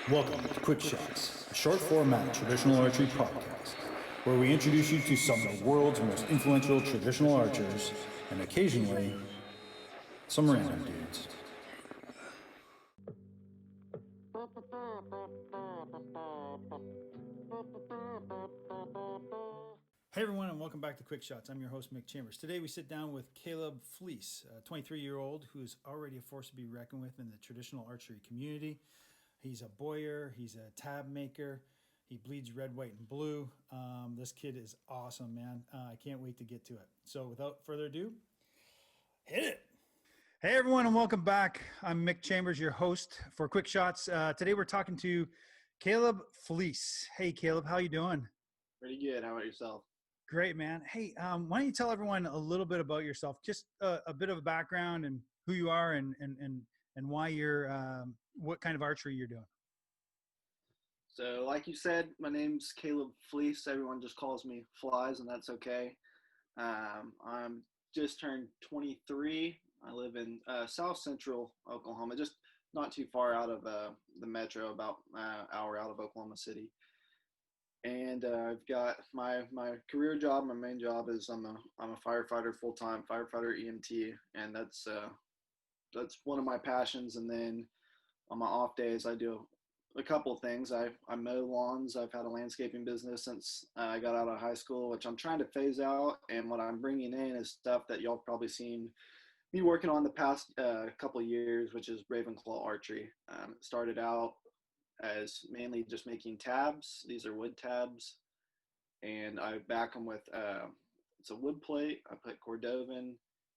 Welcome to Quick Shots, a short format traditional archery podcast, where we introduce you to some of the world's most influential traditional archers, and occasionally, some random dudes. Hey everyone, and welcome back to Quick Shots. I'm your host, Mick Chambers. Today we sit down with Caleb Fleece, a 23-year-old who is already a force to be reckoned with in the traditional archery community. He's a boyer. He's a tab maker. He bleeds red, white, and blue. This kid is awesome, man. I can't wait to get to it. So without further ado, hit it. Hey, everyone, and welcome back. I'm Mick Chambers, your host for Quick Shots. Today we're talking to Caleb Fleece. Hey, Caleb, how you doing? Pretty good. How about yourself? Great, man. Hey, why don't you tell everyone a little bit about yourself, just a bit of a background and who you are and why you're, what kind of archery you're doing. So like you said, my name's Caleb Fleece. Everyone just calls me Flies, and that's okay. I'm just turned 23. I live in South Central Oklahoma, just not too far out of the metro, about an hour out of Oklahoma City. And I've got my career job. My main job is I'm a firefighter, full-time firefighter EMT, and that's one of my passions. And then on my off days, I do a couple of things. I mow lawns. I've had a landscaping business since I got out of high school, which I'm trying to phase out. And what I'm bringing in is stuff that y'all probably seen me working on the past couple of years, which is Ravenclaw Archery. It started out as mainly just making tabs. These are wood tabs, and I back them with it's a wood plate. I put Cordovan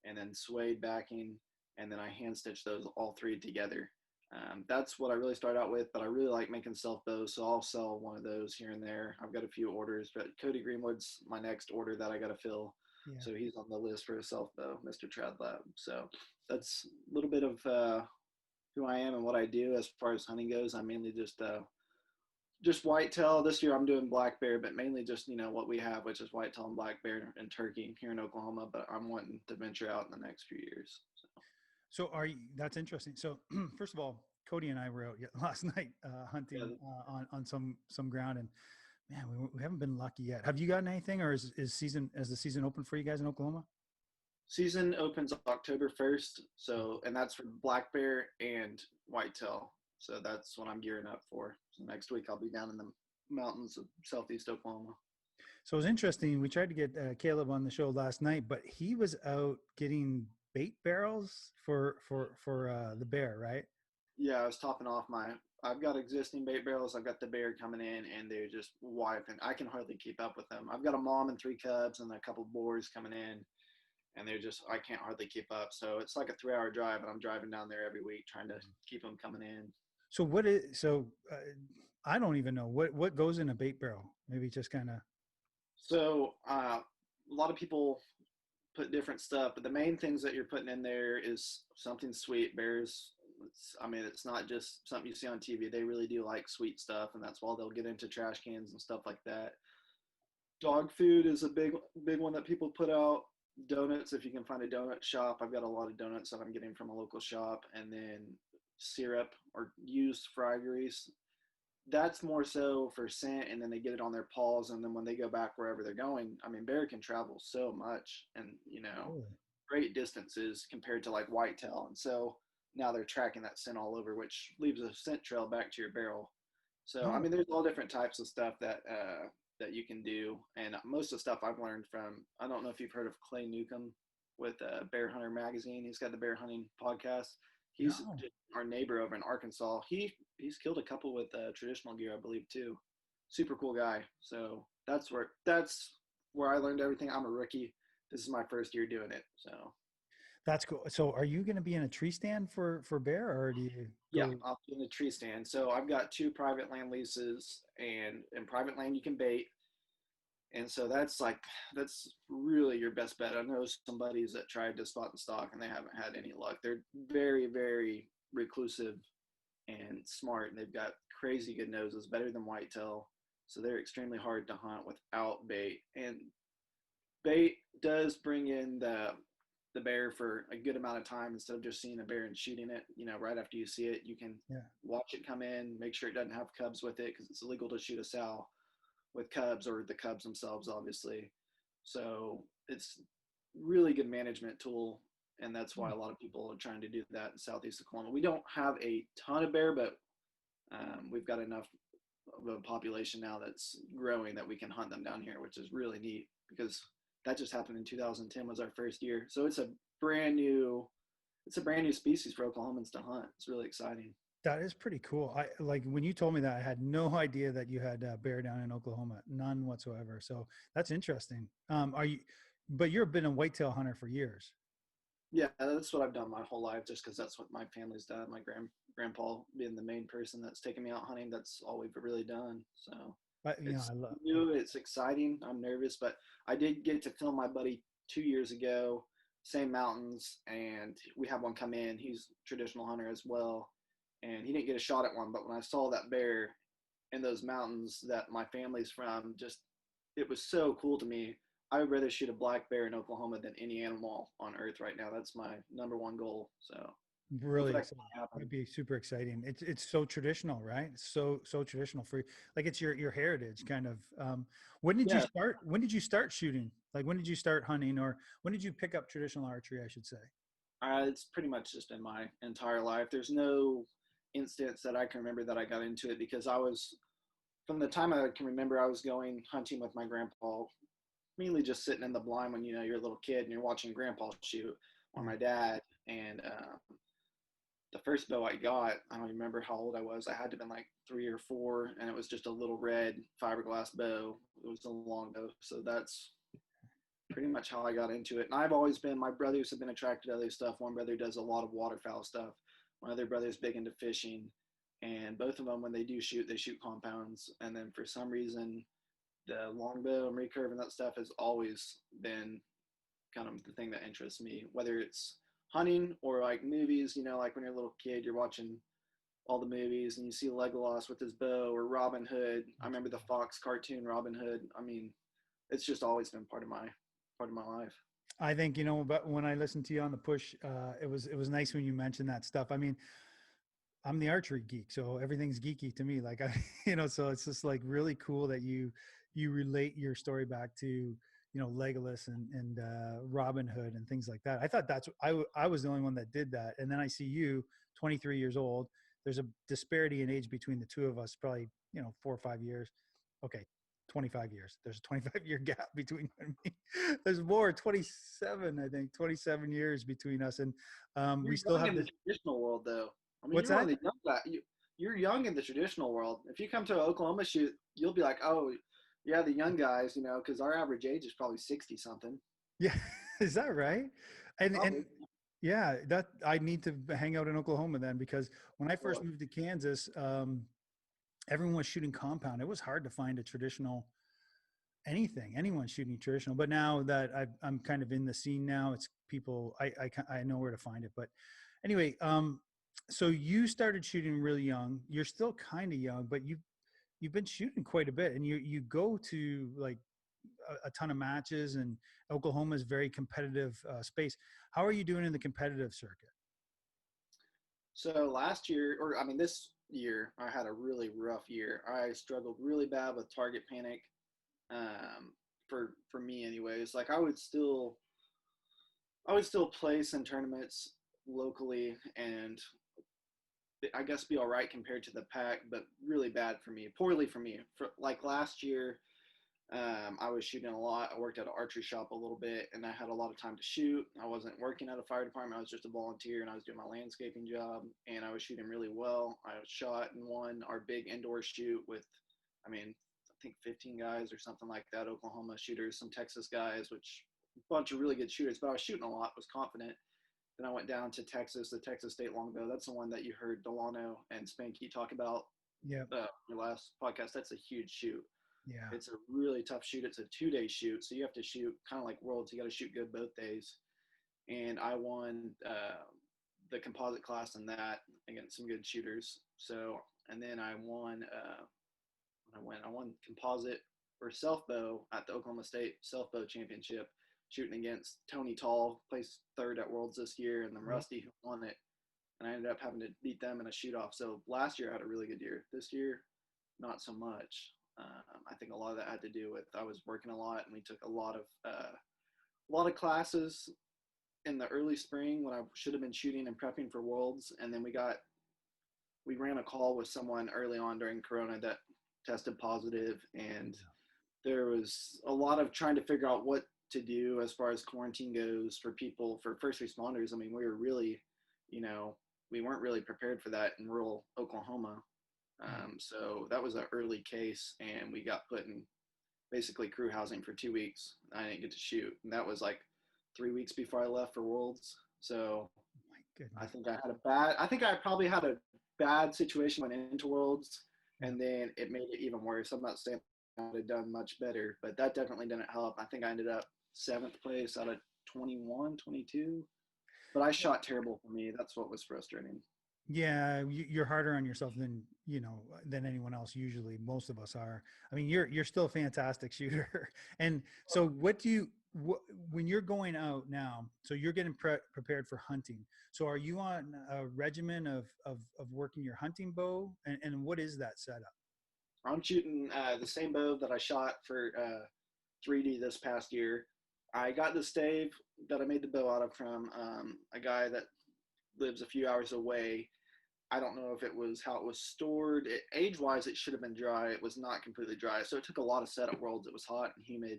and then suede backing, and then I hand stitch those all three together. That's what I really started out with, but I really like making self-bows, so I'll sell one of those here and there. I've got a few orders, but Cody Greenwood's my next order that I got to fill. Yeah. So he's on the list for a self-bow, Mr. Trad Lab. So that's a little bit of who I am and what I do. As far as hunting goes, I'm mainly just whitetail. This year I'm doing black bear, but mainly just, what we have, which is whitetail and black bear and turkey here in Oklahoma, but I'm wanting to venture out in the next few years. So that's interesting. So first of all, Cody and I were out last night hunting on some ground, and man, we haven't been lucky yet. Have you gotten anything, or is the season open for you guys in Oklahoma? Season opens October 1st. So, and that's for black bear and whitetail. So that's what I'm gearing up for. So next week I'll be down in the mountains of southeast Oklahoma. So it was interesting. We tried to get Caleb on the show last night, but he was out getting bait barrels for the bear, right? Yeah, I was topping off I've got existing bait barrels. I've got the bear coming in, and they're just wiping. I can hardly keep up with them. I've got a mom and 3 cubs and a couple of boars coming in, and I can't hardly keep up. So it's like a 3-hour drive, and I'm driving down there every week trying to keep them coming in. So I don't even know what goes in a bait barrel. Maybe just kind of. So a lot of people put different stuff, but the main things that you're putting in there is something sweet. Bears, it's not just something you see on TV. They really do like sweet stuff, and that's why they'll get into trash cans and stuff like that. Dog food is a big one that people put out. Donuts, if you can find a donut shop. I've got a lot of donuts that I'm getting from a local shop, and then syrup or used fry grease. That's more so for scent, and then they get it on their paws, and then when they go back wherever they're going, bear can travel so much, and great distances compared to like whitetail, and so now they're tracking that scent all over, which leaves a scent trail back to your barrel. So there's all different types of stuff that you can do, and most of the stuff I've learned from, I don't know if you've heard of Clay Newcomb with Bear Hunter Magazine. He's got the bear hunting podcast. He's our neighbor over in Arkansas. He's killed a couple with traditional gear, I believe, too. Super cool guy. So that's where I learned everything. I'm a rookie. This is my first year doing it. So that's cool. So are you going to be in a tree stand for bear, or do you? Yeah, I'll be in a tree stand. So I've got 2 private land leases, and in private land you can bait. And so that's really your best bet. I know some buddies that tried to spot and stalk, and they haven't had any luck. They're very, very reclusive and smart, and they've got crazy good noses, better than whitetail. So they're extremely hard to hunt without bait. And bait does bring in the bear for a good amount of time instead of just seeing a bear and shooting it. Right after you see it, you can Yeah. watch it come in, make sure it doesn't have cubs with it because it's illegal to shoot a sow with cubs or the cubs themselves, obviously. So it's really good management tool, and that's why a lot of people are trying to do that in southeast Oklahoma. We don't have a ton of bear, but we've got enough of a population now that's growing that we can hunt them down here, which is really neat because that just happened in 2010 was our first year. So brand new it's a brand new species for Oklahomans to hunt. It's really exciting. That is pretty cool. I like when you told me that, I had no idea that you had bear down in Oklahoma, none whatsoever. So that's interesting. But you've been a whitetail hunter for years. Yeah, that's what I've done my whole life, just because that's what my family's done. My grandpa being the main person that's taken me out hunting, that's all we've really done. So it's I love. new, it's exciting. I'm nervous, but I did get to film my buddy 2 years ago, same mountains, and we had one come in. He's a traditional hunter as well, and he didn't get a shot at one. But when I saw that bear in those mountains that my family's from, just it was so cool to me. I would rather shoot a black bear in Oklahoma than any animal on earth right now. That's my number one goal. So Really hopefully that exciting. can happen. That'd be super exciting. It's so traditional, right? It's so traditional for like it's your heritage kind of. When did you Yeah, start? When did you start shooting? Like when did you start hunting, or when did you pick up traditional archery? I should say. it's pretty much just been my entire life. There's no instance that I can remember that I got into it because from the time I can remember, I was going hunting with my grandpa, mainly just sitting in the blind when you're a little kid and you're watching grandpa shoot or Yeah. my dad. And the first bow I got, I don't remember how old I was. I had to have been like 3 or 4, and it was just a little red fiberglass bow. It was a long bow, so that's pretty much how I got into it. And I've always been. My brothers have been attracted to other stuff. One brother does a lot of waterfowl stuff. My other brother's big into fishing, and both of them, when they do shoot, they shoot compounds. And then for some reason, the longbow and recurve and that stuff has always been kind of the thing that interests me, whether it's hunting or like movies. Like when you're a little kid, you're watching all the movies and you see Legolas with his bow or Robin Hood. I remember the Fox cartoon Robin Hood. I mean, it's just always been part of my life. I think but when I listened to you on the push, it was nice when you mentioned that stuff. I mean, I'm the archery geek, so everything's geeky to me. Like so it's just like really cool that you relate your story back to Legolas and Robin Hood and things like that. I thought I was the only one that did that, and then I see you, 23 years old. There's a disparity in age between the two of us, probably 4 or 5 years. Okay, 25 years. There's a 25-year gap between you and me. There's more, 27, I think, 27 years between us, and we You're still young have in the this. traditional world, though. I mean, What's you're one that? of the young guys. You're young in the traditional world. If you come to an Oklahoma shoot, you'll be like, oh, yeah, the young guys, because our average age is probably 60 something. Yeah, is that right? And Probably. yeah, that I need to hang out in Oklahoma then, because when I first Well, moved to Kansas, everyone was shooting compound. It was hard to find a traditional anyone shooting traditional. But now that I'm kind of in the scene now, it's people I know where to find it. But anyway, so you started shooting really young. You're still kind of young, but you've been shooting quite a bit, and you go to like a ton of matches, and Oklahoma is very competitive space. How are you doing in the competitive circuit? so last year, or I mean, this year, I had a really rough year. I struggled really bad with target panic. For me, anyways. Like I would still place in tournaments locally, and I guess be all right compared to the pack, but really bad for me, poorly for me. For like last year, I was shooting a lot. I worked at an archery shop a little bit, and I had a lot of time to shoot. I wasn't working at a fire department. I was just a volunteer, and I was doing my landscaping job, and I was shooting really well. I shot and won our big indoor shoot with, I mean, I think 15 guys or something like that, Oklahoma shooters, some Texas guys, which a bunch of really good shooters, but I was shooting a lot, was confident. Then I went down to Texas, the Texas State Longbow. That's the one that you heard Delano and Spanky talk about Yeah, your last podcast. That's a huge shoot. yeah. It's a really tough shoot. It's a 2-day shoot, so you have to shoot kind of like Worlds. You got to shoot good both days. And I won the composite class in that against some good shooters. So, and then I won. I won composite or self bow at the Oklahoma State self bow championship, shooting against Tony Tall, placed third at Worlds this year, and then Yep. Rusty who won it. And I ended up having to beat them in a shoot off. So last year I had a really good year. This year, not so much. I think a lot of that had to do with I was working a lot, and we took a lot of classes in the early spring when I should have been shooting and prepping for Worlds, and then we ran a call with someone early on during Corona that tested positive, and there was a lot of trying to figure out what to do as far as quarantine goes for people, for first responders. I mean, we were really, you know, we weren't really prepared for that in rural Oklahoma. So that was an early case, and we got put in basically crew housing for 2 weeks. I didn't get to shoot, and that was like 3 weeks before I left for Worlds. So My goodness. I think I probably had a bad situation when into Worlds, and then it made it even worse. I'm not saying I would have done much better, but that definitely didn't help. I think I ended up 7th place out of 21, 22. But I shot terrible for me. That's what was frustrating. Yeah, you're harder on yourself than than anyone else. Usually, most of us are. I mean, you're still a fantastic shooter. And so, when you're going out now? So you're getting prepared for hunting. So are you on a regimen of working your hunting bow? And what is that setup? I'm shooting the same bow that I shot for 3D this past year. I got the stave that I made the bow out of from a guy that lives a few hours away. I don't know if it was how it was stored. Age-wise, it should have been dry. It was not completely dry, so it took a lot of setup Worlds. It was hot and humid,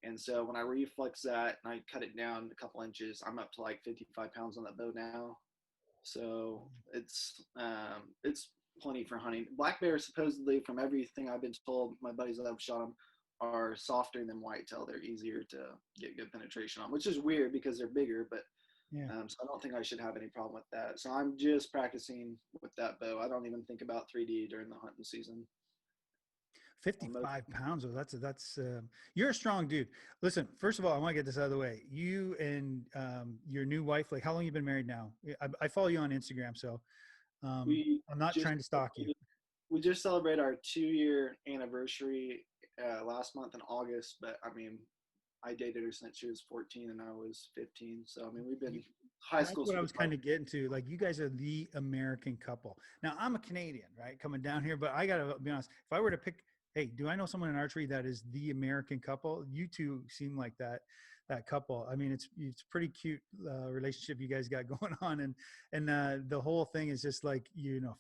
and so when I reflex that and I cut it down a couple inches, I'm up to like 55 pounds on that bow now. So it's plenty for hunting. Black bears supposedly, from everything I've been told, my buddies that have shot them, are softer than whitetail. They're easier to get good penetration on, which is weird because they're bigger, but Yeah. so I don't think I should have any problem with that. So I'm just practicing with that bow. I don't even think about 3D during the hunting season. 55 pounds. Oh, that's you're a strong dude. Listen, first of all, I want to get this out of the way. You and your new wife, like, how long you been married now? I follow you on Instagram, so We I'm not just trying to stalk you. we just celebrated our 2-year anniversary last month in August. But I mean, I dated her since she was 14 and I was 15. So I mean, we've been high That's school what I was sweethearts. kind of getting to. Like, you guys are the American couple. Now, I'm a Canadian, right? Coming down here, but I gotta be honest. If I were to pick, hey, do I know someone in archery that is the American couple? You two seem like that couple. I mean, it's pretty cute relationship you guys got going on, and the whole thing is just like,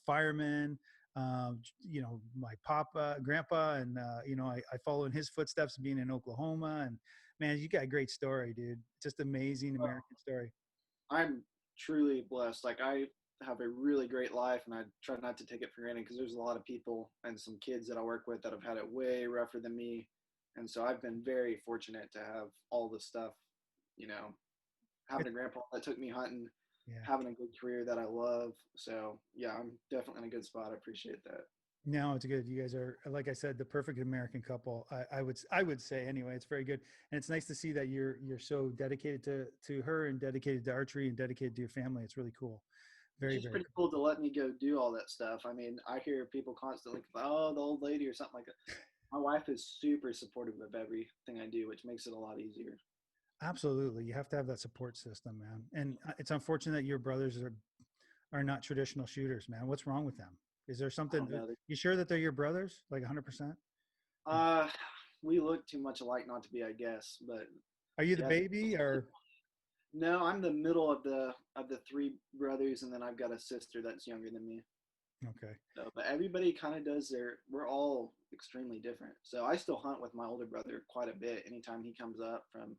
firemen. My papa, grandpa, and I follow in his footsteps, being in Oklahoma, and man, you got a great story, dude. Just amazing American story. I'm truly blessed. Like I have a really great life, and I try not to take it for granted because there's a lot of people and some kids that I work with that have had it way rougher than me, and so I've been very fortunate to have all the stuff. You know, having It, a grandpa that took me hunting, yeah. having a good career that I love. So yeah, I'm definitely in a good spot. I appreciate that. No, it's good. You guys are, like I said, the perfect American couple. I would say anyway. It's very good, and it's nice to see that you're so dedicated to her, and dedicated to archery, and dedicated to your family. It's really cool. Very, She's very pretty cool. cool to let me go do all that stuff. I mean, I hear people constantly, oh, the old lady or something like that. My wife is super supportive of everything I do, which makes it a lot easier. Absolutely, you have to have that support system, man. And it's unfortunate that your brothers are not traditional shooters, man. What's wrong with them? Is there I something? don't know. You sure that they're your brothers, like 100%? Uh, we look too much alike not to be, I guess. But Are you the yeah, baby or? no, I'm the middle of the three brothers, and then I've got a sister that's younger than me. Okay. So, but everybody kind of does their. We're all extremely different. So I still hunt with my older brother quite a bit. Anytime he comes up from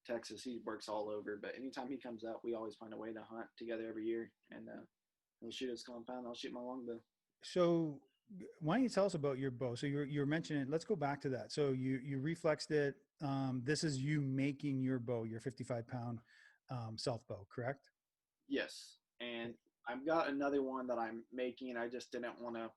Texas, he works all over. But anytime he comes up, we always find a way to hunt together every year. And he'll shoot his compound. I'll shoot my longbow. So why don't you tell us about your bow? So you're mentioning, let's go back to that. So you reflexed it. This is you making your bow, your 55 pound self bow, correct? Yes, and I've got another one that I'm making. I just didn't want to.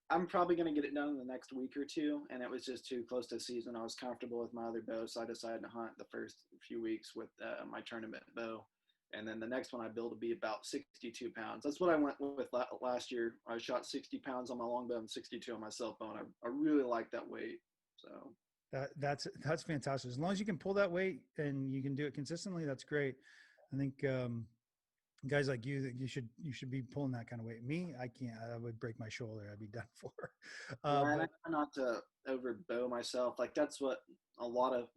I'm probably going to get it done in the next week or two, and it was just too close to the season. I was comfortable with my other bow, so I decided to hunt the first few weeks with my tournament bow. And then the next one I build will be about 62 pounds. That's what I went with last year. I shot 60 pounds on my longbow and 62 on my self bow, and I really like that weight. So That's fantastic. As long as you can pull that weight and you can do it consistently, that's great. I think guys like you, that you should be pulling that kind of weight. Me, I can't. I would break my shoulder. I'd be done for. Yeah, and I But try not to overbow myself. Like that's what a lot of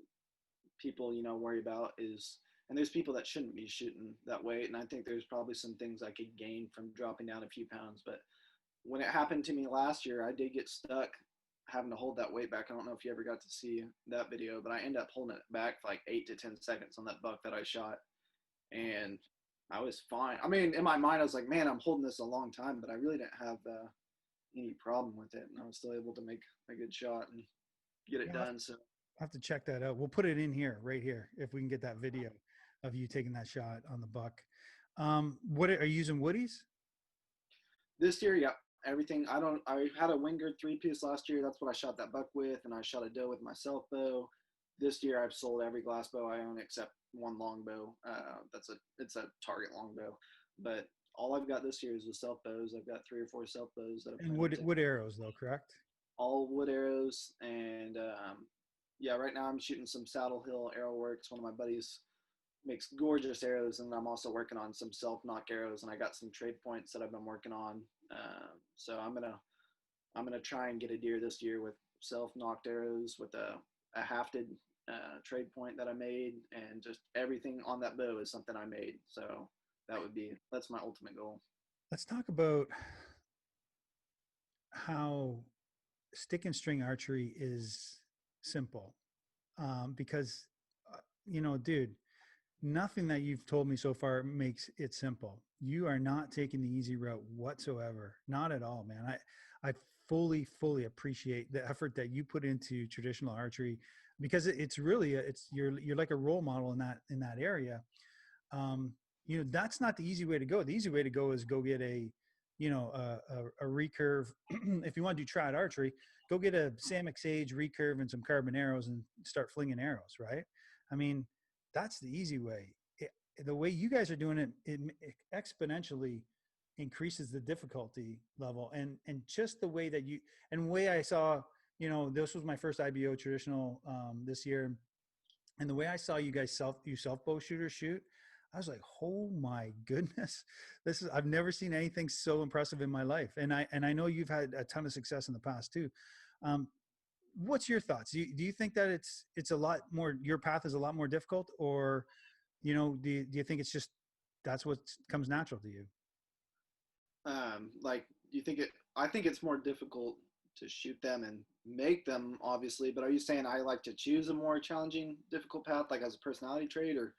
people, worry about is, and there's people that shouldn't be shooting that weight. And I think there's probably some things I could gain from dropping down a few pounds. But when it happened to me last year, I did get stuck having to hold that weight back. I don't know if you ever got to see that video, but I ended up holding it back for like 8 to 10 seconds on that buck that I shot. And I was fine. I mean, in my mind, I was like, man, I'm holding this a long time, but I really didn't have any problem with it. And I was still able to make a good shot and get it yeah, done. So I'll have to check that out. We'll put it in here, right here, if we can get that video of you taking that shot on the buck. What are you using? Woodies? this year, yeah, everything. I had a Wingard 3-piece last year. That's what I shot that buck with. And I shot a doe with my self-bow. This year, I've sold every glass bow I own except one longbow. It's a target longbow. But all I've got this year is the self bows. I've got 3 or 4 self bows that I And plan on taking. wood arrows, though, correct? All wood arrows, and yeah, right now I'm shooting some Saddle Hill Arrow Works. One of my buddies makes gorgeous arrows, and I'm also working on some self nock arrows, and I got some trade points that I've been working on. So I'm gonna try and get a deer this year with self nocked arrows with a hafted trade point that I made, and just everything on that bow is something I made. So that's my ultimate goal. Let's talk about how stick and string archery is simple. Because, dude, nothing that you've told me so far makes it simple. You are not taking the easy route whatsoever. Not at all, man. I fully appreciate the effort that you put into traditional archery, because it's really you're like a role model in that area. That's not the easy way to go. The easy way to go is go get a recurve. If you want to do trad archery, go get a Samick Sage recurve and some carbon arrows and start flinging arrows, right? I mean, that's the easy way. The way you guys are doing it, it exponentially increases the difficulty level, and just the way that and the way I saw, this was my first IBO traditional this year, and the way I saw you guys self bow shooters shoot, I was like, oh my goodness, I've never seen anything so impressive in my life. And I know you've had a ton of success in the past too. What's your thoughts? Do you think that it's a lot more, your path is a lot more difficult, or, do you think it's just, that's what comes natural to you? Like, do you think I think it's more difficult to shoot them and make them, obviously, but are you saying I like to choose a more challenging, difficult path, like as a personality trait, or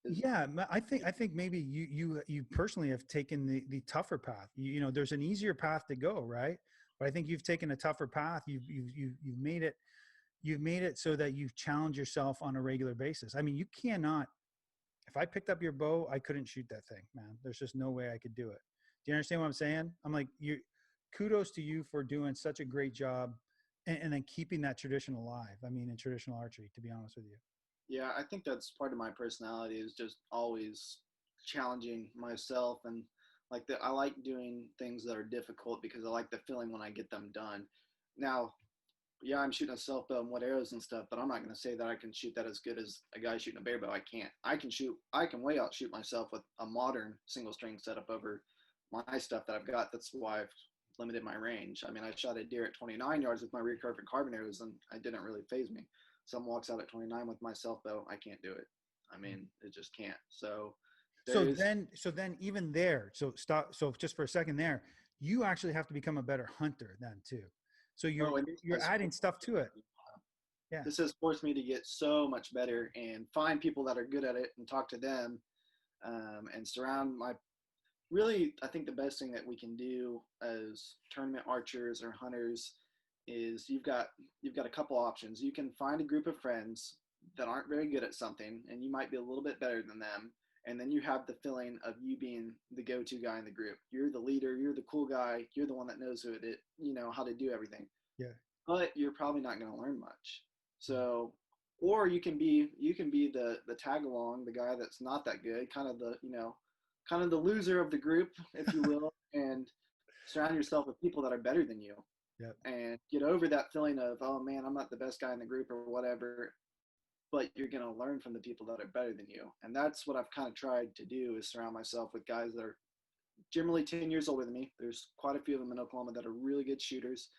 is, Yeah, I think maybe you personally have taken the tougher path. There's an easier path to go, right? But I think you've taken a tougher path. You've made it so that you've challenged yourself on a regular basis. I mean, you cannot. If I picked up your bow, I couldn't shoot that thing, man. There's just no way I could do it. Do you understand what I'm saying? I'm like, kudos to you for doing such a great job, and then keeping that tradition alive. I mean, in traditional archery, to be honest with you. yeah, I think that's part of my personality is just always challenging myself, and like that I like doing things that are difficult because I like the feeling when I get them done. Now, yeah, I'm shooting a self bow and wood arrows and stuff, but I'm not going to say that I can shoot that as good as a guy shooting a bear bow. I can't. I can way outshoot myself with a modern single string setup over my stuff that I've got. That's why I've limited my range. I mean, I shot a deer at 29 yards with my recurve and carbon arrows, and it didn't really phase me. Someone walks out at 29 with my self bow, I can't do it. I mean, it just can't. So So there's, then, so then even there, so stop. So just for a second there, you actually have to become a better hunter then too. So oh, and this you're has adding stuff to it. Yeah. forced me to get so much better and find people that are good at it and talk to them, and surround my, really, I think the best thing that we can do as tournament archers or hunters is you've got a couple options. You can find a group of friends that aren't very good at something, and you might be a little bit better than them. And then you have the feeling of you being the go-to guy in the group. You're the leader. You're the cool guy. You're the one that knows how to do everything. Yeah. But you're probably not going to learn much. So, or you can be the tag along, the guy that's not that good, kind of the loser of the group, if you will, and surround yourself with people that are better than you. Yep. and get over that feeling of, oh man, I'm not the best guy in the group or whatever, but you're going to learn from the people that are better than you. And that's what I've kind of tried to do, is surround myself with guys that are generally 10 years older than me. There's quite a few of them in Oklahoma that are really good shooters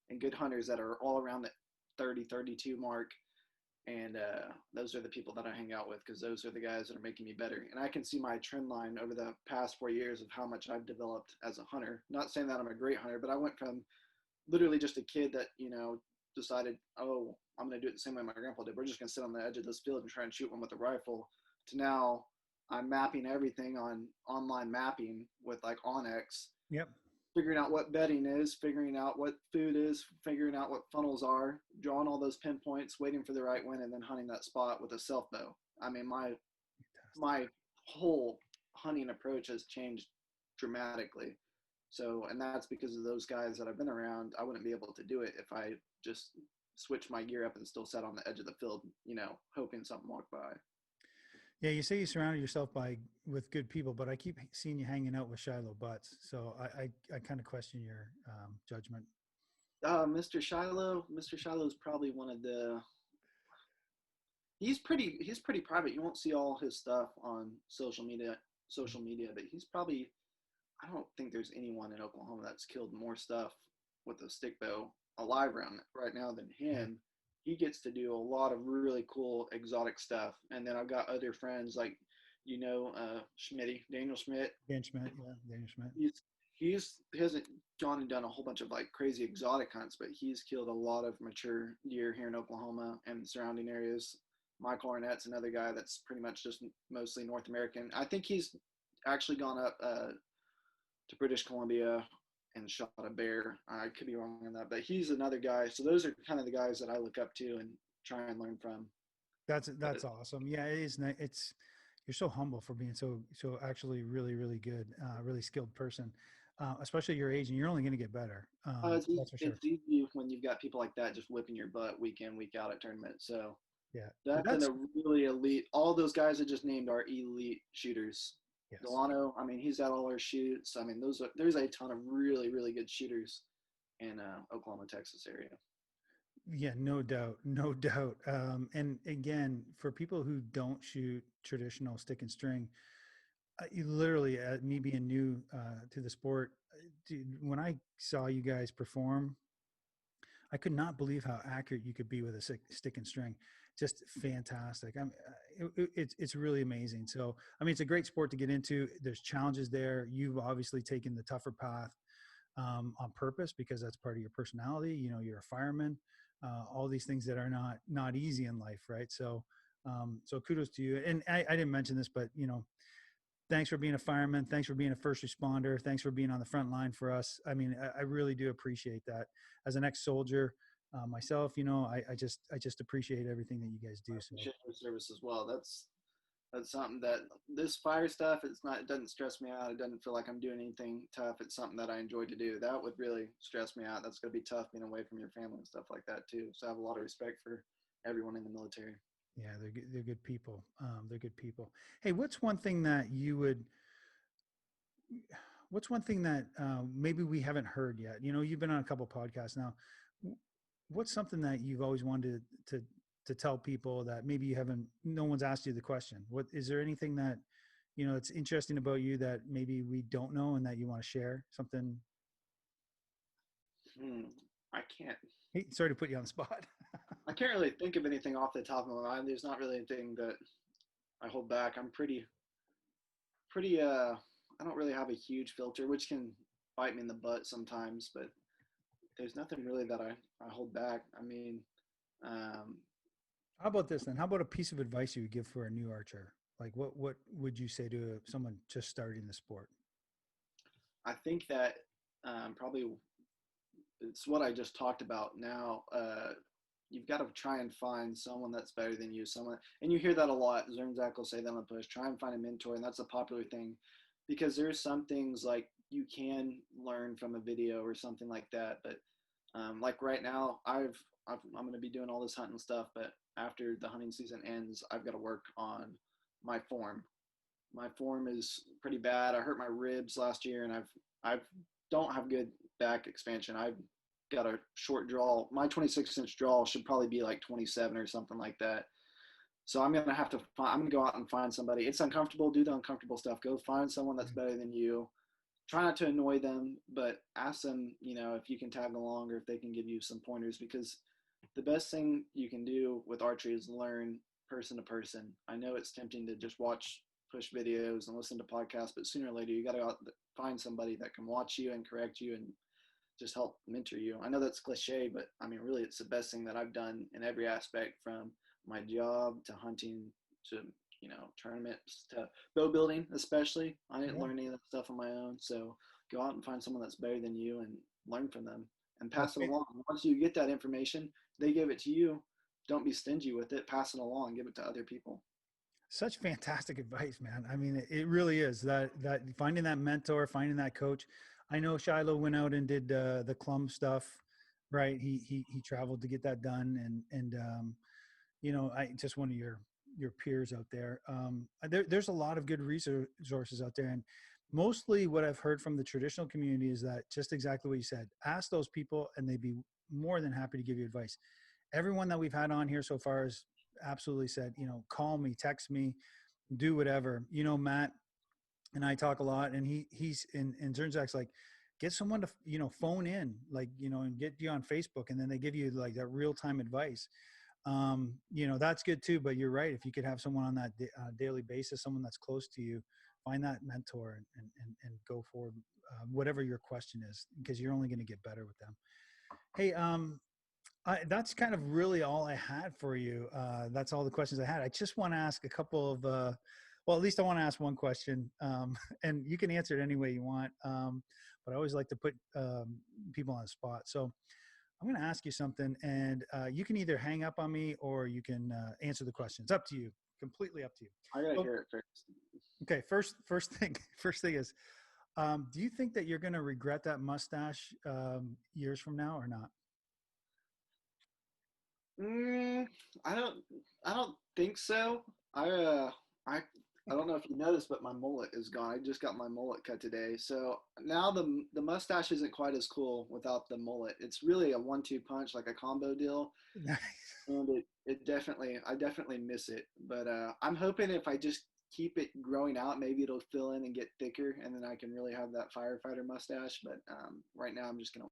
and good hunters that are all around the 30, 32 mark. And those are the people that I hang out with, because those are the guys that are making me better. And I can see my trend line over the past 4 years of how much I've developed as a hunter. Not saying that I'm a great hunter, but I went from literally just a kid that, decided, oh, I'm going to do it the same way my grandpa did. We're just going to sit on the edge of this field and try and shoot one with a rifle, to now I'm mapping everything on online mapping with like Onyx, Yep. figuring out what bedding is, figuring out what food is, figuring out what funnels are, drawing all those pinpoints, waiting for the right wind, and then hunting that spot with a self-bow. I mean, my whole hunting approach has changed dramatically. So, and that's because of those guys that I've been around. I wouldn't be able to do it if I just switched my gear up and still sat on the edge of the field, hoping something walked by. Yeah, you say you surrounded yourself with good people, but I keep seeing you hanging out with Shiloh Butts, so I kind of question your judgment. Mr. Shiloh is probably one of the. He's pretty private. You won't see all his stuff on social media. But he's probably. I don't think there's anyone in Oklahoma that's killed more stuff with a stick bow alive right now than him. He gets to do a lot of really cool exotic stuff. And then I've got other friends like, Daniel Schmidt. Dan Schmidt, yeah, Daniel Schmidt. He hasn't gone and done a whole bunch of like crazy exotic hunts, but he's killed a lot of mature deer here in Oklahoma and surrounding areas. Michael Arnett's another guy that's pretty much just mostly North American. I think he's actually gone up to British Columbia and shot a bear. I could be wrong on that, but he's another guy. So those are kind of the guys that I look up to and try and learn from. That's awesome. Yeah, it is. It's you're so humble for being so actually really really good, really skilled person, especially your age, and you're only going to get better. That's for sure. It's easy when you've got people like that just whipping your butt week in, week out at tournaments. So Yeah, that's a really elite. All those guys I just named are elite shooters. yes. Delano, I mean, he's at all our shoots. I mean, there's a ton of really, really good shooters in Oklahoma, Texas area. Yeah, no doubt, no doubt. And again, for people who don't shoot traditional stick and string, you literally, me being new to the sport, dude, when I saw you guys perform, I could not believe how accurate you could be with a stick and string. Just fantastic. It's really amazing. So, I mean, it's a great sport to get into. There's challenges there. You've obviously taken the tougher path on purpose, because that's part of your personality. You're a fireman. All these things that are not easy in life, right? So, so kudos to you. And I didn't mention this, but thanks for being a fireman. Thanks for being a first responder. Thanks for being on the front line for us. I mean, I really do appreciate that. As an ex-soldier myself, I just appreciate everything that you guys do. So service as well. That's something that this fire stuff, it doesn't stress me out. It doesn't feel like I'm doing anything tough. It's something that I enjoy to do. That would really stress me out. That's going to be tough being away from your family and stuff like that too. So I have a lot of respect for everyone in the military. Yeah, they're good people. They're good people. Hey, what's one thing that maybe we haven't heard yet? You've been on a couple podcasts now. What's something that you've always wanted to tell people that maybe no one's asked you the question? What is there anything that it's interesting about you that maybe we don't know and that you want to share? Something. I can't. Hey, sorry to put you on the spot. I can't really think of anything off the top of my mind. There's not really anything that I hold back. I'm pretty. I don't really have a huge filter, which can bite me in the butt sometimes. But there's nothing really that I hold back. I mean, how about this then? How about a piece of advice you would give for a new archer? Like what would you say to someone just starting the sport? I think that probably it's what I just talked about now. You've got to try and find someone that's better than you. And you hear that a lot. Zernzak will say that on the push. Try and find a mentor, and that's a popular thing, because there's some things like you can learn from a video or something like that. But like right now, I'm going to be doing all this hunting stuff, but after the hunting season ends, I've got to work on my form. My form is pretty bad. I hurt my ribs last year, and I don't have good back expansion. got a short draw. My 26-inch draw should probably be like 27 or something like that. So I'm gonna go out and find somebody. It's uncomfortable. Do the uncomfortable stuff. Go find someone that's better than you. Try not to annoy them, but ask them, if you can tag along or if they can give you some pointers, because the best thing you can do with archery is learn person to person. I know it's tempting to just watch push videos and listen to podcasts, but sooner or later you got to go out and find somebody that can watch you and correct you and just help mentor you. I know that's cliche, but I mean, really, it's the best thing that I've done in every aspect, from my job to hunting to, tournaments to bow building, especially. I didn't learn any of that stuff on my own. So go out and find someone that's better than you and learn from them and pass it along. Once you get that information, they give it to you. Don't be stingy with it. Pass it along. Give it to other people. Such fantastic advice, man. I mean, it really is that finding that mentor, finding that coach. I know Shiloh went out and did the Clum stuff, right? He traveled to get that done, and I just one of your peers out there. There's a lot of good resources out there, and mostly what I've heard from the traditional community is that just exactly what you said. Ask those people, and they'd be more than happy to give you advice. Everyone that we've had on here so far has absolutely said, call me, text me, do whatever. Matt and I talk a lot, and he's in Zernzak's like, get someone to, phone in, like, and get you on Facebook, and then they give you like that real-time advice. That's good too, but you're right. If you could have someone on that daily basis, someone that's close to you, find that mentor and go forward, whatever your question is, because you're only going to get better with them. Hey, that's kind of really all I had for you. That's all the questions I had. I just want to ask a couple of, well, at least I want to ask one question, and you can answer it any way you want. But I always like to put people on the spot. So I'm going to ask you something, and you can either hang up on me or you can answer the question. It's up to you. Completely up to you. I gotta hear it first. Okay. First thing is, do you think that you're going to regret that mustache years from now or not? I don't think so. I don't know if you noticed, but my mullet is gone. I just got my mullet cut today, so now the mustache isn't quite as cool without the mullet. It's really a 1-2 punch, like a combo deal, Nice. and I definitely miss it. But I'm hoping if I just keep it growing out, maybe it'll fill in and get thicker, and then I can really have that firefighter mustache. But right now, I'm gonna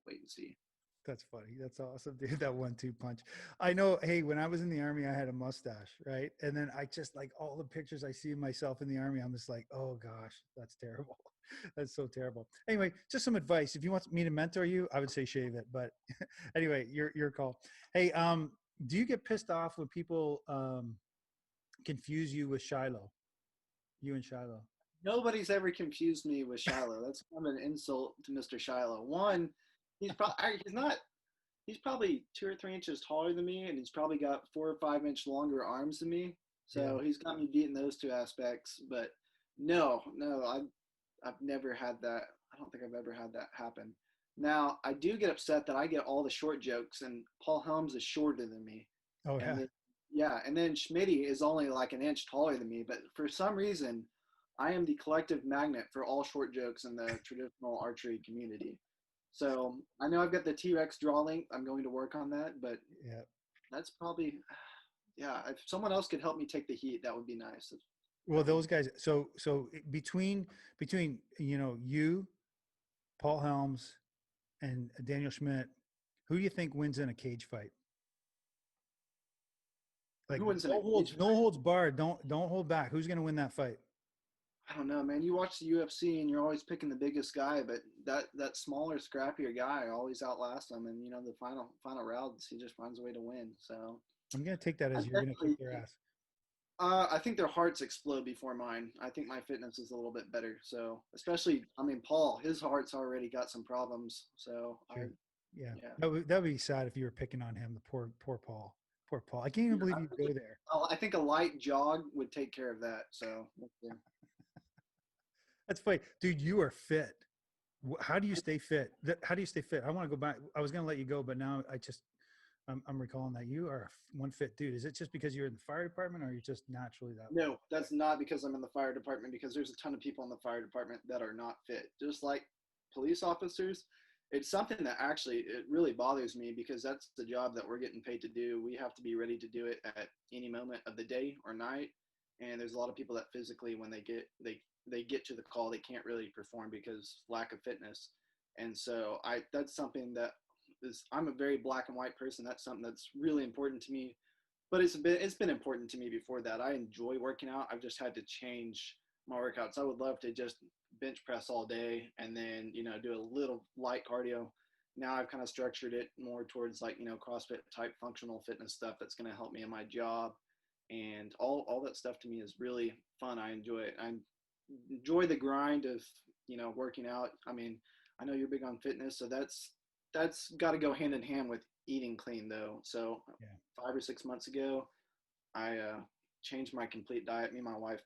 wait and see. That's funny. That's awesome, dude. That 1-2 punch. I know. Hey, when I was in the Army, I had a mustache, right? And then I just, like, all the pictures I see of myself in the Army, I'm just like, oh gosh, that's terrible. That's so terrible. Anyway, just some advice. If you want me to mentor you, I would say shave it. But anyway, your call. Hey, do you get pissed off when people confuse you with Shiloh? You and Shiloh. Nobody's ever confused me with Shiloh. That's kind of an insult to Mr. Shiloh. One, he's probably 2 or 3 inches taller than me, and he's probably got 4 or 5 inch longer arms than me. So Yeah. he's got me beat in those two aspects. But no, I've never had that. I don't think I've ever had that happen. Now I do get upset that I get all the short jokes, and Paul Helms is shorter than me, Oh and yeah. then and then Schmitty is only like an inch taller than me. But for some reason, I am the collective magnet for all short jokes in the traditional archery community. So I know I've got the T-Rex draw length. I'm going to work on that, but Yeah. that's probably, yeah. If someone else could help me take the heat, that would be nice. Well, those guys. So between you, Paul Helms, and Daniel Schmidt, who do you think wins in a cage fight? Like, Who wins in a no cage holds, no fight? holds barred. Don't hold back. Who's going to win that fight? I don't know, man. You watch the UFC and you're always picking the biggest guy, but that smaller, scrappier guy always outlasts him. And the final rounds, he just finds a way to win. So I'm going to take that I as you're going to kick definitely their think ass. I think their hearts explode before mine. I think my fitness is a little bit better. So, especially, I mean, Paul, his heart's already got some problems. So, True. Yeah. yeah. That would be sad if you were picking on him. The poor Paul. Poor Paul. I can't even believe you go there. I think a light jog would take care of that. So, yeah. That's funny, dude. You are fit. How do you stay fit? How do you stay fit? I want to go back. I was going to let you go, but now I'm recalling that you are one fit dude. Is it just because you're in the fire department, or you're just naturally that way? No, that's not because I'm in the fire department, because there's a ton of people in the fire department that are not fit. Just like police officers, it's something that actually it really bothers me because that's the job that we're getting paid to do. We have to be ready to do it at any moment of the day or night. And there's a lot of people that physically, when they get to the call, they can't really perform because lack of fitness. And so that's something that is, I'm a very black and white person. That's something that's really important to me. But it's been important to me before that. I enjoy working out. I've just had to change my workouts. I would love to just bench press all day and then, do a little light cardio. Now I've kind of structured it more towards like, CrossFit type functional fitness stuff that's going to help me in my job. And all that stuff to me is really fun. I enjoy it. I enjoy the grind of, working out. I mean, I know you're big on fitness, so that's got to go hand in hand with eating clean though. So Yeah. 5 or 6 months ago, I changed my complete diet. Me and my wife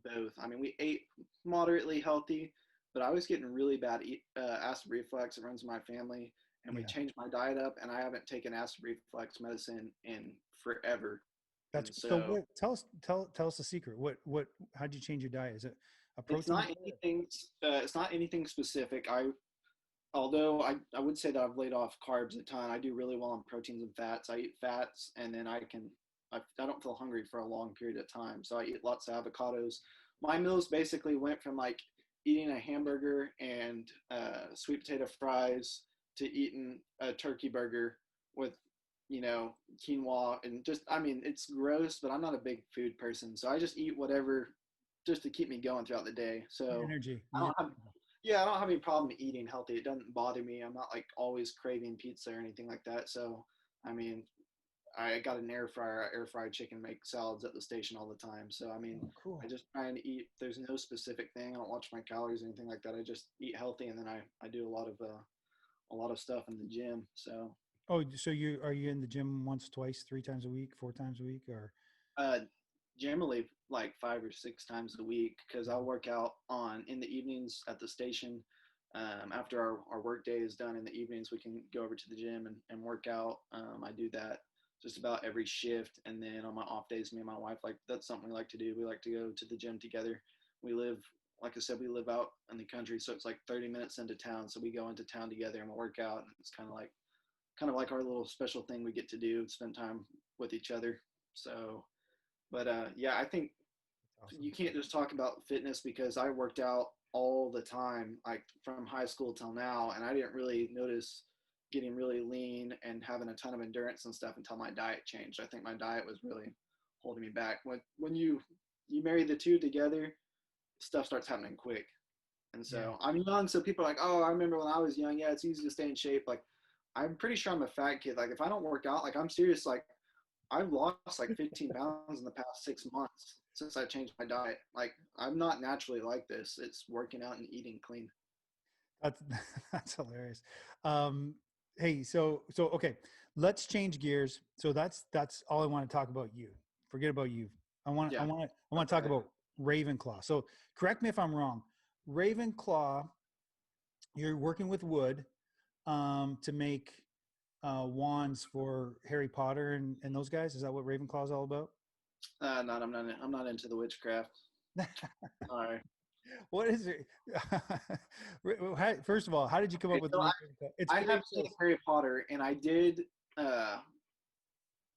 both. I mean, we ate moderately healthy, but I was getting really bad acid reflux. It runs in my family, and we Yeah. changed my diet up, and I haven't taken acid reflux medicine in forever. That's And so. so What? Tell us the secret. What? How'd you change your diet? Is it a it's protein not diet? anything. It's not anything specific. Although I would say that I've laid off carbs a ton. I do really well on proteins and fats. I eat fats, and then I don't feel hungry for a long period of time. So I eat lots of avocados. My meals basically went from like eating a hamburger and sweet potato fries to eating a turkey burger with, quinoa and just, I mean, it's gross, but I'm not a big food person. So I just eat whatever just to keep me going throughout the day. So Energy. I don't have yeah, I don't have any problem eating healthy. It doesn't bother me. I'm not like always craving pizza or anything like that. So, I mean, I got an air fryer. I air fry chicken, make salads at the station all the time. So, I mean, Oh, I cool. just try and eat. There's no specific thing. I don't watch my calories or anything like that. I just eat healthy, and then I do a lot of stuff in the gym. So, Oh, so are you in the gym once, twice, 3 times a week, 4 times a week, or? uh, generally like 5 or 6 times a week because Yeah. I'll work out on in the evenings at the station. After our work day is done in the evenings, we can go over to the gym and work out. I do that just about every shift. And then on my off days, me and my wife, like that's something we like to do. We like to go to the gym together. We live, like I said, we live out in the country. So it's like 30 minutes into town. So we go into town together and we work out. And it's kind of like our little special thing we get to do, spend time with each other. So, but yeah, I think That's you awesome. can't just talk about fitness because I worked out all the time, like from high school till now, and I didn't really notice getting really lean and having a ton of endurance and stuff until my diet changed. I think my diet was really holding me back. When you marry the two together, stuff starts happening quick. And Yeah. so I'm young, so people are like, "Oh, I remember when I was young. Yeah, it's easy to stay in shape." Like, I'm pretty sure I'm a fat kid. Like, if I don't work out, like I'm serious. Like, I've lost like 15 pounds in the past 6 months since I changed my diet. Like, I'm not naturally like this. It's working out and eating clean. That's that's hilarious. Um, hey, so okay, let's change gears. So that's all I want to talk about you. Forget about you. I want I Yeah. want to I want to talk Okay. about Ravenclaw. So correct me if I'm wrong. Ravenclaw, you're working with wood to make wands for Harry Potter and those guys. Is that what Ravenclaw is all about? Not, I'm not into the witchcraft. Sorry. What is it? First of all, how did you come up Okay. with the So name Ravenclaw? It's I very have seen close. Harry Potter, and uh,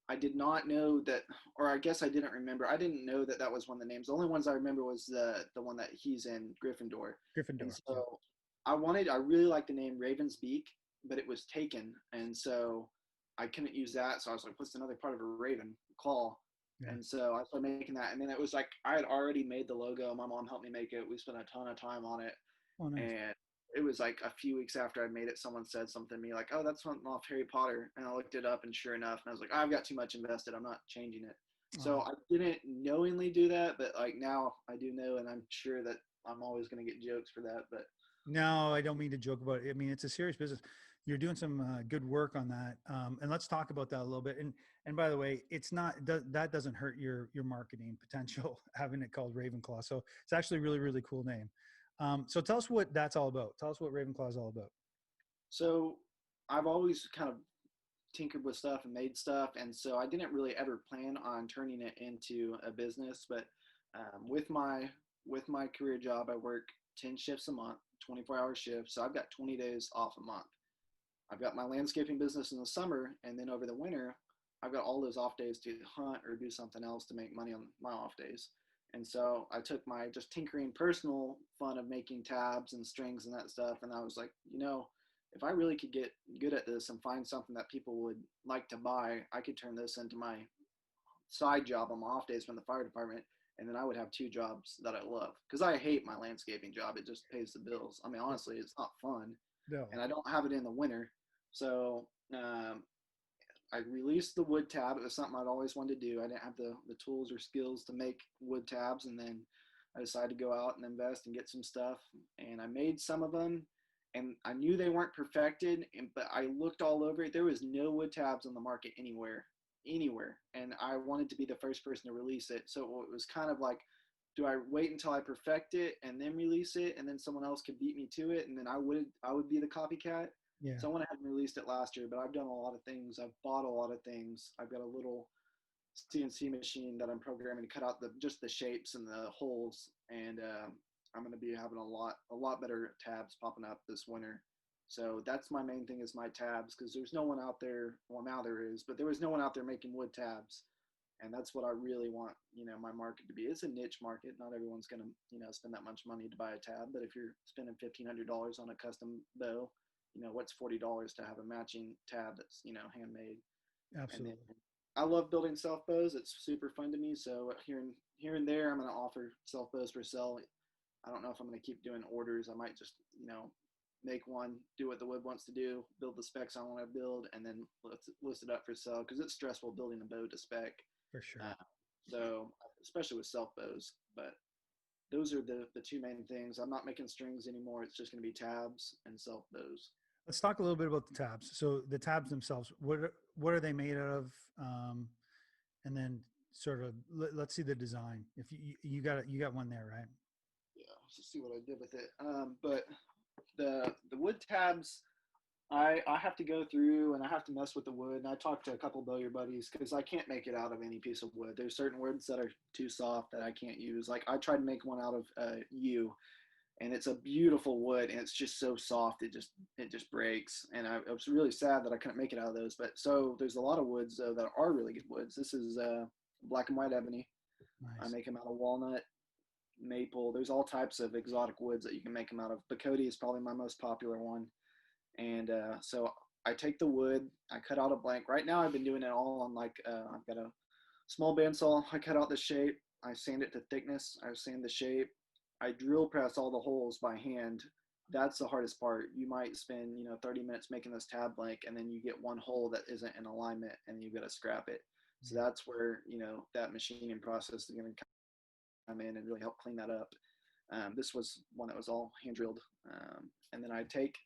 I did not know that, or I guess I didn't remember. I didn't know that that was one of the names. The only ones I remember was the one that he's in Gryffindor, and Gryffindor. Yeah. so I really liked the name Raven's Beak, but it was taken, and so I couldn't use that. So I was like, what's another part of a raven? Claw. Yeah. And so I started making that, and then it was like I had already made the logo. My mom helped me make it. We spent a ton of time on it, Oh, nice. and it was like a few weeks after I made it, someone said something to me like, "Oh, that's something off Harry Potter," and I looked it up, and sure enough, and I was like, "I've got too much invested. I'm not changing it." So Oh. I didn't knowingly do that, but like now I do know, and I'm sure that I'm always going to get jokes for that. But No, I don't mean to joke about it. I mean, it's a serious business. You're doing some good work on that, and let's talk about that a little bit. And by the way, it's not that doesn't hurt your marketing potential having it called Ravenclaw. So it's actually a really really cool name. So tell us what that's all about. Tell us what Ravenclaw is all about. so I've always kind of tinkered with stuff and made stuff, and so I didn't really ever plan on turning it into a business. But with my career job, I work 10 shifts a month, 24-hour shifts, so I've got 20 days off a month. I've got my landscaping business in the summer, and then over the winter, I've got all those off days to hunt or do something else to make money on my off days. And so I took my just tinkering personal fun of making tabs and strings and that stuff, and I was like, if I really could get good at this and find something that people would like to buy, I could turn this into my side job on my off days from the fire department, and then I would have two jobs that I love, because I hate my landscaping job. It just pays the bills. I mean, honestly, it's not fun, No. and I don't have it in the winter. So I released the wood tab. It was something I'd always wanted to do. I didn't have the tools or skills to make wood tabs, and then I decided to go out and invest and get some stuff, and I made some of them, and I knew they weren't perfected, but I looked all over it. There was no wood tabs on the market anywhere, and I wanted to be the first person to release it. So it was kind of like, do I wait until I perfect it and then release it, and then someone else could beat me to it, and then I would be the copycat? Yeah. So I went ahead and released it last year, but I've done a lot of things. I've bought a lot of things. I've got a little CNC machine that I'm programming to cut out just the shapes and the holes, and I'm going to be having a lot better tabs popping up this winter. So that's my main thing, is my tabs, because there's no one out there. Well, now there is, but there was no one out there making wood tabs, and that's what I really want. My market to be. It's a niche market. Not everyone's going to spend that much money to buy a tab, but if you're spending $1,500 on a custom bow, what's $40 to have a matching tab that's handmade. And then Absolutely. I love building self bows. It's super fun to me. So here and there, I'm going to offer self bows for sale. I don't know if I'm going to keep doing orders. I might just make one, do what the wood wants to do, build the specs I want to build, and then let's list it up for sale, because it's stressful building a bow to spec. For sure. So especially with self bows, but those are the two main things. I'm not making strings anymore. It's just going to be tabs and self bows. Let's talk a little bit about the tabs. So the tabs themselves, what are they made out of? And then sort of let's see the design. If you got one there, right? Yeah, let's see what I did with it. But the wood tabs, I have to go through and I have to mess with the wood. And I talked to a couple bowyer buddies, because I can't make it out of any piece of wood. There's certain woods that are too soft that I can't use. Like I tried to make one out of yew, and it's a beautiful wood, and it's just so soft it just breaks. And I was really sad that I couldn't make it out of those. But so there's a lot of woods though that are really good woods. This is black and white ebony. I Nice. make them out of walnut, maple. There's all types of exotic woods that you can make them out of. Bacote is probably my most popular one. And so I take the wood, I cut out a blank. Right now I've been doing it all on I've got a small bandsaw. I cut out the shape, I sand it to thickness, I sand the shape, I drill press all the holes by hand. That's the hardest part. You might spend 30 minutes making this tab blank, and then you get one hole that isn't in alignment, and you got to scrap it. So Yeah. that's where that machining process is going to come in and really help clean that up. This was one that was all hand drilled, and then I take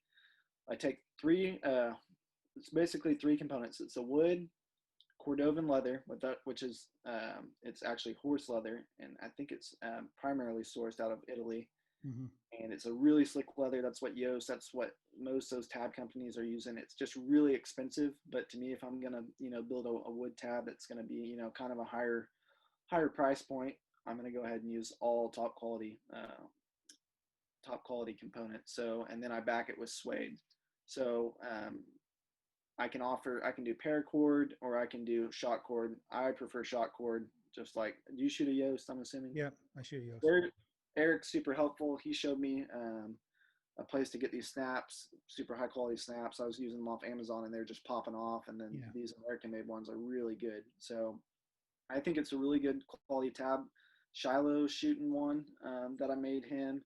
three. It's basically three components. It's a wood, Cordovan leather, which is it's actually horse leather, and I think it's primarily sourced out of Italy. Mm-hmm. And it's a really slick leather. That's what most of those tab companies are using. It's just really expensive, but to me, if I'm gonna build a wood tab that's gonna be kind of a higher price point, I'm gonna go ahead and use all top quality components. So, and then I back it with suede. So I can do paracord, or I can do shot cord. I prefer shot cord. Just like, do you shoot a Yoast, I'm assuming? Yeah, I shoot you. Eric's super helpful. He showed me a place to get these snaps, super high quality snaps. I was using them off Amazon, and they're just popping off. And then Yeah. these American made ones are really good. So I think it's a really good quality tab. Shiloh's shooting one that I made him.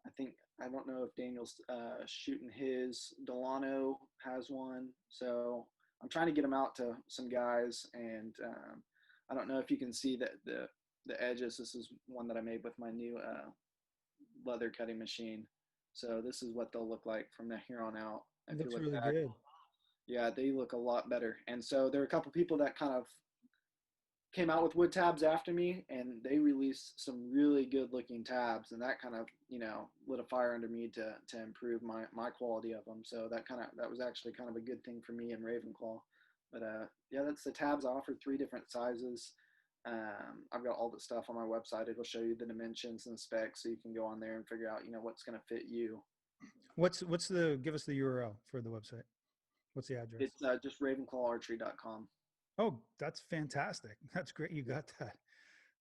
I don't know if Daniel's shooting his. Delano has one. So I'm trying to get them out to some guys, and I don't know if you can see that the edges. This is one that I made with my new leather cutting machine. So this is what they'll look like from here on out. It If you looks look really back, good. yeah, they look a lot better. And so there are a couple people that kind of came out with wood tabs after me, and they released some really good looking tabs, and that kind of lit a fire under me to improve my quality of them. So that was actually kind of a good thing for me and Ravenclaw. But yeah, that's the tabs. I offer 3 different sizes. I've got all the stuff on my website. It'll show you the dimensions and specs, so you can go on there and figure out what's going to fit you. Give us the URL for the website? What's the address? It's just ravenclawarchery.com. Oh, that's fantastic. That's great. You got that.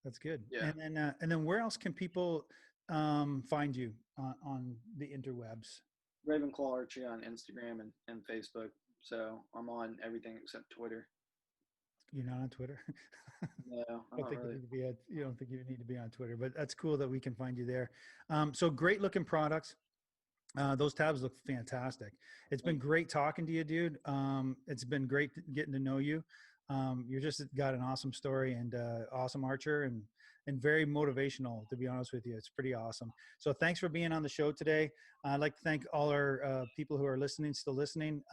That's good. Yeah. And then where else can people find you on the interwebs? Ravenclaw Archery on Instagram and Facebook. So I'm on everything except Twitter. You're not on Twitter? No, I I'm don't not think really. you don't think you need to be on Twitter, but that's cool that we can find you there. So great looking products. Those tabs look fantastic. It's been great talking to you, dude. It's been great getting to know you. You're just got an awesome story and awesome archer and very motivational, to be honest with you. It's pretty awesome. So thanks for being on the show today. I'd like to thank all our people who are listening, still listening.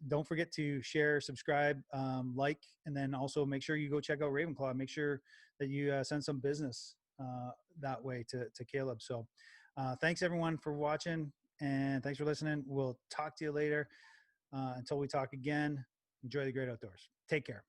Don't forget to share, subscribe, like, and then also make sure you go check out Ravenclaw. Make sure that you send some business that way to Caleb. So thanks everyone for watching, and thanks for listening. We'll talk to you later. Until we talk again, enjoy the great outdoors. Take care.